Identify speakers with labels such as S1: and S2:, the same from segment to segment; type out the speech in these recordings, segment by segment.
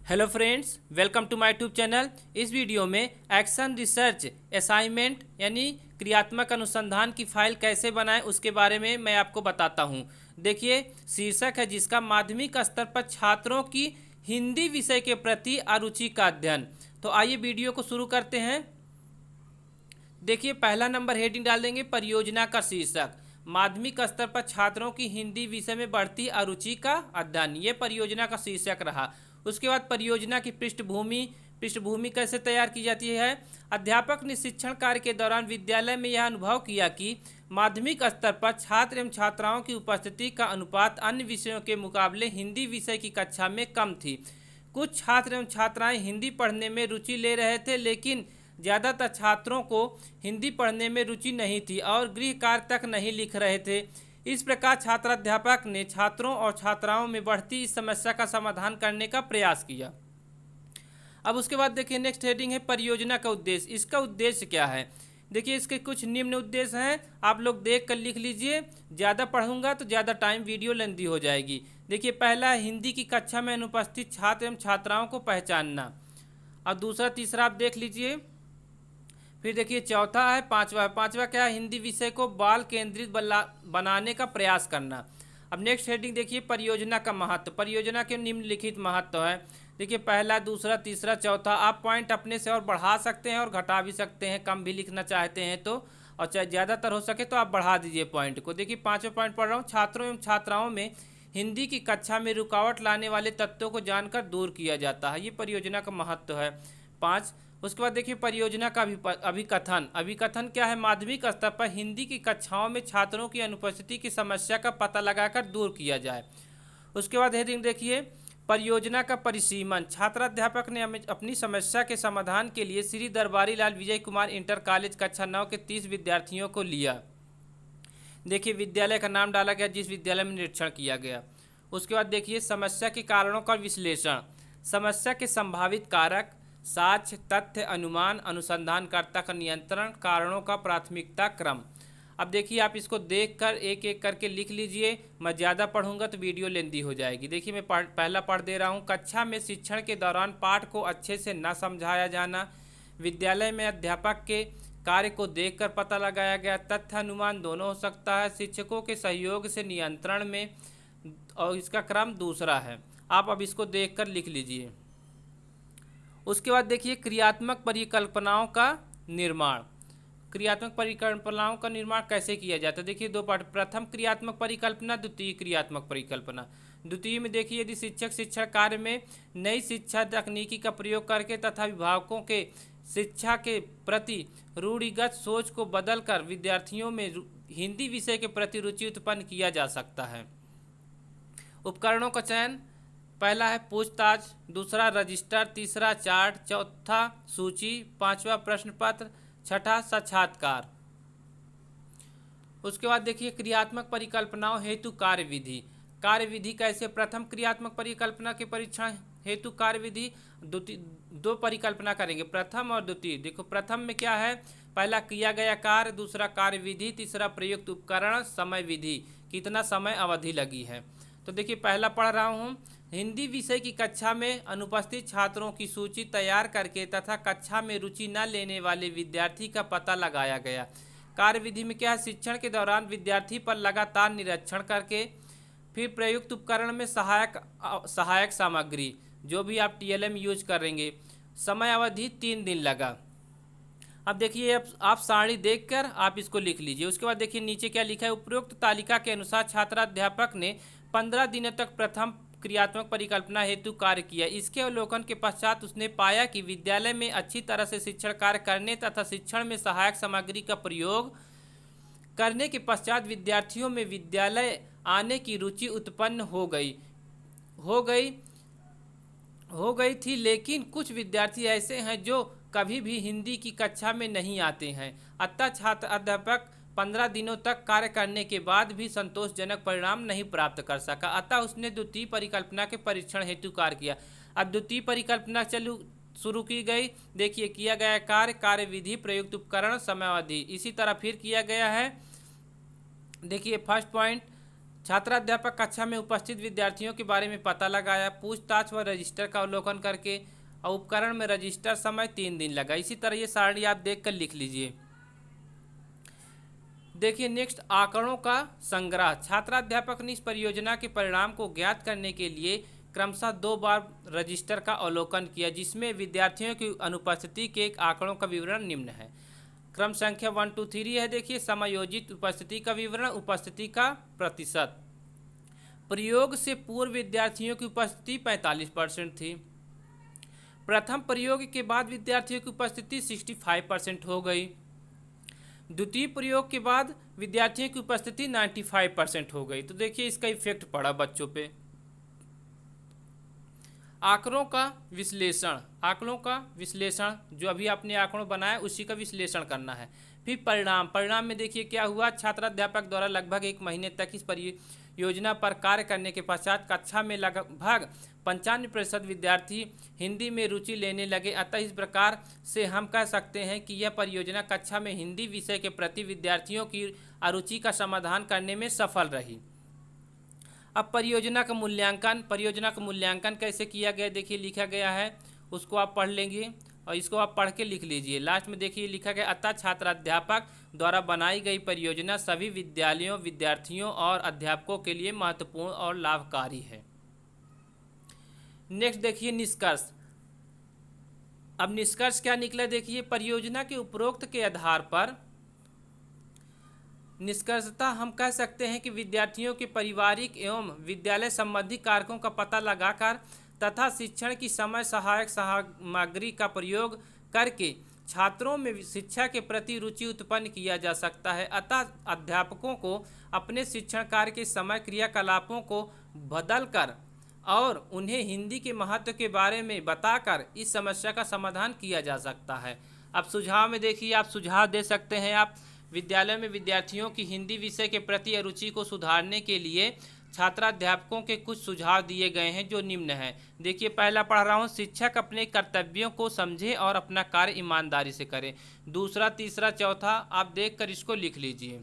S1: Hello friends, welcome to my YouTube channel. इस video में action research assignment यानी क्रियात्मक अनुसंधान की फाइल कैसे बनाएं उसके बारे में मैं आपको बताता हूं। देखिए, शीर्षक है जिसका माध्यमिक स्तर पर छात्रों की हिंदी विषय के प्रति अरुचि का अध्ययन। तो आइए वीडियो को शुरू करते हैं। देखिए, पहला नंबर हेडिंग डाल देंगे परियोजना का शीर्षक, माध्यमिक स्तर पर छात्रों की हिंदी विषय में बढ़ती अरुचि का अध्ययन। ये परियोजना का शीर्षक रहा। उसके बाद परियोजना की पृष्ठभूमि कैसे तैयार की जाती है। अध्यापक ने शिक्षण कार्य के दौरान विद्यालय में यह अनुभव किया कि माध्यमिक स्तर पर छात्र एवं छात्राओं की उपस्थिति का अनुपात अन्य विषयों के मुकाबले हिंदी विषय की कक्षा में कम थी। कुछ छात्र एवं छात्राएं हिंदी पढ़ने में रुचि ले रहे थे, लेकिन ज़्यादातर छात्रों को हिंदी पढ़ने में रुचि नहीं थी और गृह कार्य तक नहीं लिख रहे थे। इस प्रकार छात्राध्यापक ने छात्रों और छात्राओं में बढ़ती इस समस्या का समाधान करने का प्रयास किया। अब उसके बाद देखिए, नेक्स्ट हेडिंग है परियोजना का उद्देश्य। इसका उद्देश्य क्या है? देखिए, इसके कुछ निम्न उद्देश्य हैं, आप लोग देख कर लिख लीजिए। ज़्यादा पढ़ूंगा तो ज़्यादा टाइम वीडियो लेंदी हो जाएगी। देखिए, पहला हिंदी की कक्षा में अनुपस्थित छात्र एवं छात्राओं को पहचानना, और दूसरा तीसरा आप देख लीजिए। फिर देखिए, चौथा है पांचवा क्या है? हिंदी विषय को बाल केंद्रित बनाने का प्रयास करना। अब नेक्स्ट हेडिंग देखिए, परियोजना का महत्व। परियोजना के निम्नलिखित महत्व है। देखिए, पहला, दूसरा, तीसरा, चौथा। आप पॉइंट अपने से और बढ़ा सकते हैं और घटा भी सकते हैं, कम भी लिखना चाहते हैं तो, और चाहे ज़्यादातर हो सके तो आप बढ़ा दीजिए पॉइंट को। देखिए, पाँचवें पॉइंट पढ़ रहा हूँ। छात्रों एवं छात्राओं में हिंदी की कक्षा में रुकावट लाने वाले तत्वों को जानकर दूर किया जाता है। ये परियोजना का महत्व है। 5। उसके बाद देखिए, परियोजना का अभिकथन। अभिकथन क्या है? माध्यमिक स्तर पर हिंदी की कक्षाओं में छात्रों की अनुपस्थिति की समस्या का पता लगाकर दूर किया जाए। उसके बाद हेडिंग देखिए, परियोजना का परिसीमन। छात्राध्यापक ने अपनी समस्या के समाधान के लिए श्री दरबारी लाल विजय कुमार इंटर कॉलेज कक्षा 9 के 30 विद्यार्थियों को लिया। देखिए, विद्यालय का नाम डाला गया जिस विद्यालय में निरीक्षण किया गया। उसके बाद देखिए, समस्या के कारणों का विश्लेषण। समस्या के संभावित कारक, साक्ष्य, तथ्य, अनुमान, अनुसंधानकर्ता का नियंत्रण, कारणों का प्राथमिकता क्रम। अब देखिए, आप इसको देखकर एक एक करके लिख लीजिए। मैं ज़्यादा पढ़ूंगा तो वीडियो लेंदी हो जाएगी। देखिए, मैं पहला पढ़ दे रहा हूँ। कक्षा में शिक्षण के दौरान पाठ को अच्छे से न समझाया जाना। विद्यालय में अध्यापक के कार्य को देखकर पता लगाया गया। तथ्य अनुमान दोनों हो सकता है। शिक्षकों के सहयोग से नियंत्रण में, और इसका क्रम दूसरा है। आप अब इसको देखकर लिख लीजिए। उसके बाद देखिए, क्रियात्मक परिकल्पनाओं का निर्माण। क्रियात्मक परिकल्पनाओं का निर्माण कैसे किया जाता है? देखिए, दो पार्ट। प्रथम क्रियात्मक परिकल्पना, द्वितीय क्रियात्मक परिकल्पना। द्वितीय में देखिए, यदि शिक्षक शिक्षण कार्य में नई शिक्षा तकनीकी का प्रयोग करके तथा अभिभावकों के शिक्षा के प्रति रूढ़िगत सोच को बदलकर विद्यार्थियों में हिंदी विषय के प्रति रुचि उत्पन्न किया जा सकता है। उपकरणों का चयन। पहला है पूछताछ, दूसरा रजिस्टर, तीसरा चार्ट, चौथा सूची, पांचवा प्रश्न पत्र, छठा साक्षात्कार। उसके बाद देखिए, क्रियात्मक परिकल्पनाओं हेतु कार्यविधि। कार्यविधि कैसे? प्रथम, क्रियात्मक परिकल्पना के परीक्षण हेतु कार्यविधि। दो परिकल्पना करेंगे, प्रथम और द्वितीय। देखो, प्रथम में क्या है? पहला किया गया कार्य, दूसरा कार्यविधि, तीसरा प्रयुक्त उपकरण, समय विधि, कितना समय अवधि लगी है। तो देखिए, पहला पढ़ रहा हूँ। हिंदी विषय की कक्षा में अनुपस्थित छात्रों की सूची तैयार करके तथा कक्षा में रुचि न लेने वाले विद्यार्थी का पता लगाया गया। कार्यविधि में क्या है? शिक्षण के दौरान विद्यार्थी पर लगातार निरीक्षण करके, फिर प्रयुक्त उपकरण में सहायक सामग्री, जो भी आप TLM यूज करेंगे। समय अवधि 3 दिन लगा। अब देखिए, अब आप सारणी देखकर आप इसको लिख लीजिए। उसके बाद देखिए, नीचे क्या लिखा है? उपरोक्त तालिका के अनुसार छात्राध्यापक ने 15 दिनों तक प्रथम क्रियात्मक परिकल्पना हेतु कार्य किया। इसके अवलोकन के पश्चात उसने पाया कि विद्यालय में अच्छी तरह से शिक्षण कार्य करने तथा शिक्षण में सहायक सामग्री का प्रयोग करने के पश्चात विद्यार्थियों में विद्यालय आने की रुचि उत्पन्न हो गई थी, लेकिन कुछ विद्यार्थी ऐसे हैं जो कभी भी हिंदी की कक्षा में नहीं आते हैं। अतः छात्र अध्यापक 15 दिनों तक कार्य करने के बाद भी संतोषजनक परिणाम नहीं प्राप्त कर सका। अतः उसने द्वितीय परिकल्पना के परीक्षण हेतु कार्य किया। अब द्वितीय परिकल्पना शुरू की गई। देखिए, किया गया कार्य, कार्यविधि, प्रयुक्त उपकरण, समयावधि, इसी तरह फिर किया गया है। देखिए, फर्स्ट पॉइंट, छात्राध्यापक कक्षा में उपस्थित विद्यार्थियों के बारे में पता लगाया, पूछताछ व रजिस्टर का अवलोकन करके, और उपकरण में रजिस्टर समय 3 दिन लगा। इसी तरह ये सारणी आप देख कर लिख लीजिए। देखिए नेक्स्ट, आंकड़ों का संग्रह। छात्राध्यापक ने इस परियोजना के परिणाम को ज्ञात करने के लिए क्रमशः 2 बार रजिस्टर का अवलोकन किया, जिसमें विद्यार्थियों की अनुपस्थिति के आंकड़ों का विवरण निम्न है। क्रम संख्या 1 2 3 है। देखिए, समायोजित उपस्थिति का विवरण, उपस्थिति का प्रतिशत। प्रयोग से पूर्व विद्यार्थियों की उपस्थिति 45% थी। प्रथम प्रयोग के बाद विद्यार्थियों की उपस्थिति 65% हो गई। द्वितीय प्रयोग के बाद विद्यार्थियों की उपस्थिति 95% हो गई। तो देखिए इसका इफेक्ट पड़ा बच्चों पे। आंकड़ों का विश्लेषण। आंकड़ों का विश्लेषण, जो अभी आपने आंकड़ों बनाया उसी का विश्लेषण करना है। फिर परिणाम। परिणाम में देखिए क्या हुआ। छात्राध्यापक द्वारा लगभग 1 महीने तक इस परियोजना पर कार्य करने के पश्चात कक्षा में लगभग 95% विद्यार्थी हिंदी में रुचि लेने लगे। अतः इस प्रकार से हम कह सकते हैं कि यह परियोजना कक्षा में हिंदी विषय के प्रति विद्यार्थियों की अरुचि का समाधान करने में सफल रही। अब परियोजना का मूल्यांकन। परियोजना का मूल्यांकन कैसे किया गया, देखिए लिखा गया है, उसको आप पढ़ लेंगे और इसको आप पढ़ के लिख लीजिए। लास्ट में देखिए लिखा गया, अतः छात्राध्यापक द्वारा बनाई गई परियोजना सभी विद्यालयों, विद्यार्थियों और अध्यापकों के लिए महत्वपूर्ण और लाभकारी है। नेक्स्ट देखिए निष्कर्ष। अब निष्कर्ष क्या निकला, देखिए परियोजना के उपरोक्त के आधार पर निष्कर्षतः हम कह सकते हैं कि विद्यार्थियों के पारिवारिक एवं विद्यालय संबंधी कारकों का पता लगाकर तथा शिक्षण की समय सहायक सामग्री का प्रयोग करके छात्रों में शिक्षा के प्रति रुचि उत्पन्न किया जा सकता है। अतः अध्यापकों को अपने शिक्षण कार्य के समय क्रियाकलापों को बदलकर और उन्हें हिंदी के महत्व के बारे में बताकर इस समस्या का समाधान किया जा सकता है। अब सुझाव में देखिए, आप सुझाव दे सकते हैं। आप विद्यालय में विद्यार्थियों की हिंदी विषय के प्रति अरुचि को सुधारने के लिए छात्राध्यापकों के कुछ सुझाव दिए गए हैं, जो निम्न हैं। देखिए पहला पढ़ रहा हूँ, शिक्षक अपने कर्तव्यों को समझे और अपना कार्य ईमानदारी से करे। दूसरा, तीसरा, चौथा आप देखकर इसको लिख लीजिए।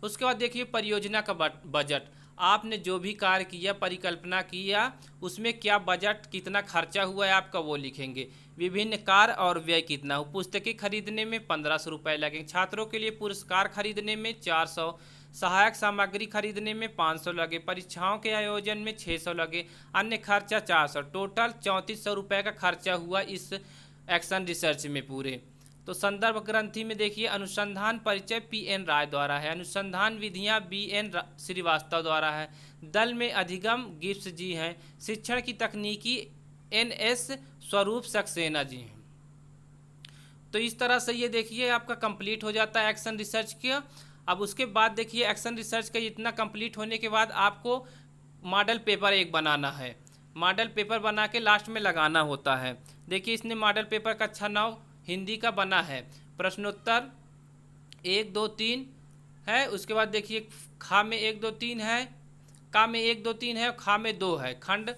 S1: उसके बाद देखिए परियोजना का बजट। आपने जो भी कार्य किया, परिकल्पना किया, उसमें क्या बजट, कितना खर्चा हुआ है आपका, वो लिखेंगे। विभिन्न कार्य और व्यय कितना हो। पुस्तकें खरीदने में 1500 रुपये लगेंगे। छात्रों के लिए पुरस्कार खरीदने में 400, सहायक सामग्री खरीदने में 500 लगे, परीक्षाओं के आयोजन में 600 लगे, अन्य खर्चा 400। टोटल 3400 रुपये का खर्चा हुआ इस एक्शन रिसर्च में पूरे। तो संदर्भ ग्रंथि में देखिए, अनुसंधान परिचय PN राय द्वारा है, अनुसंधान विधियां BN श्रीवास्तव द्वारा है, दल में अधिगम गिब्स जी हैं, शिक्षण की तकनीकी NS स्वरूप सक्सेना जी हैं। तो इस तरह से ये देखिए आपका कंप्लीट हो जाता है एक्शन रिसर्च का। अब उसके बाद देखिए एक्शन रिसर्च का इतना कंप्लीट होने के बाद आपको मॉडल पेपर एक बनाना है। मॉडल पेपर बना के लास्ट में लगाना होता है। देखिए इसने मॉडल पेपर कक्षा 9 हिंदी का बना है। प्रश्नोत्तर 1 2 3 है। उसके बाद देखिए खा में 1 2 3 है, का में 1 2 3 है, खा में 2 है। खंड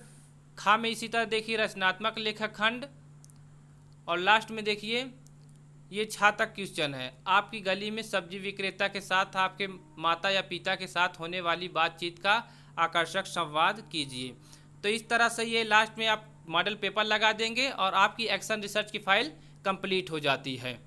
S1: खा में इसी तरह देखिए रचनात्मक लेखक खंड। और लास्ट में देखिए ये छात्रक क्वेश्चन है। आपकी गली में सब्जी विक्रेता के साथ आपके माता या पिता के साथ होने वाली बातचीत का आकर्षक संवाद कीजिए। तो इस तरह से ये लास्ट में आप मॉडल पेपर लगा देंगे और आपकी एक्शन रिसर्च की फाइल कंप्लीट हो जाती है।